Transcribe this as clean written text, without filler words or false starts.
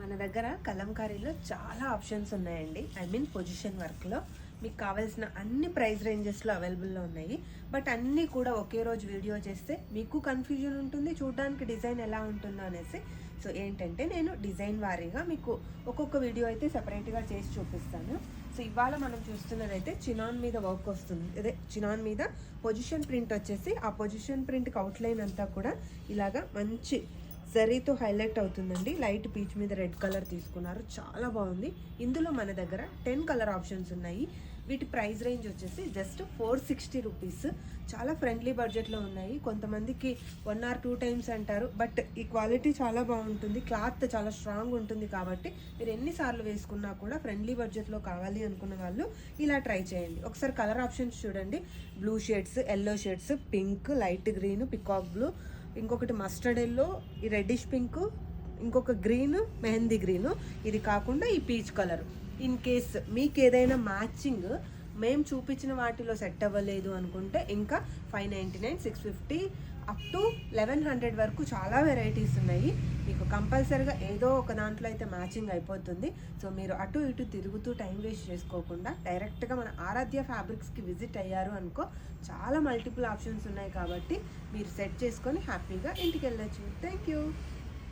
మన దగ్గర కలంకారీలో చాలా ఆప్షన్స్ ఉన్నాయండి. పొజిషన్ వర్క్లో మీకు కావాల్సిన అన్ని ప్రైస్ రేంజెస్లో అవైలబుల్లో ఉన్నాయి. బట్ అన్నీ కూడా ఒకే రోజు వీడియో చేస్తే మీకు కన్ఫ్యూజన్ ఉంటుంది, చూడడానికి డిజైన్ ఎలా ఉంటుందో అనేసి. సో ఏంటంటే నేను డిజైన్ వారీగా మీకు ఒక్కొక్క వీడియో అయితే సెపరేట్గా చేసి చూపిస్తాను. సో ఇవాళ మనం చూస్తున్నదైతే చినాన్ మీద వర్క్ వస్తుంది. అదే చినాన్ మీద పొజిషన్ ప్రింట్ వచ్చేసి ఆ పొజిషన్ ప్రింట్కి అవుట్లైన్ అంతా కూడా ఇలాగా మంచి జరీతో హైలైట్ అవుతుందండి. లైట్ పీచ్ మీద రెడ్ కలర్ తీసుకున్నారు, చాలా బాగుంది. ఇందులో మన దగ్గర 10 కలర్ ఆప్షన్స్ ఉన్నాయి. వీటి ప్రైస్ రేంజ్ వచ్చేసి జస్ట్ 460 రూపీస్. చాలా ఫ్రెండ్లీ బడ్జెట్లో ఉన్నాయి. కొంతమందికి 1 or 2 టైమ్స్ అంటారు, బట్ ఈ క్వాలిటీ చాలా బాగుంటుంది. క్లాత్ చాలా స్ట్రాంగ్ ఉంటుంది కాబట్టి మీరు ఎన్నిసార్లు వేసుకున్నా కూడా ఫ్రెండ్లీ బడ్జెట్లో కావాలి అనుకున్న వాళ్ళు ఇలా ట్రై చేయండి. ఒకసారి కలర్ ఆప్షన్స్ చూడండి. Blue shades, yellow shades, pink, light green, peacock blue, ఇంకొకటి మస్టర్డ్ ఎల్లో, ఈ రెడ్డిష్ పింక్, ఇంకొక గ్రీన్, మెహందీ గ్రీను, ఇది కాకుండా ఈ పీచ్ కలర్. ఇన్ కేస్ మీకు ఏదైనా మ్యాచింగ్ మేము చూపించిన వాటిలో సెట్ అవ్వలేదు అనుకుంటే ఇంకా 599, 650 అప్ టు 1100 వరకు చాలా వెరైటీస్ ఉన్నాయి. మీకు కంపల్సరీగా ఏదో ఒక దాంట్లో అయితే మ్యాచింగ్ అయిపోతుంది. సో మీరు అటు ఇటు తిరుగుతూ టైం వేస్ట్ చేసుకోకుండా డైరెక్ట్గా మన ఆరాధ్య ఫ్యాబ్రిక్స్కి విజిట్ అయ్యారు అనుకో, చాలా మల్టిపుల్ ఆప్షన్స్ ఉన్నాయి కాబట్టి మీరు సెట్ చేసుకొని హ్యాపీగా ఇంటికి వెళ్ళొచ్చు. Thank you.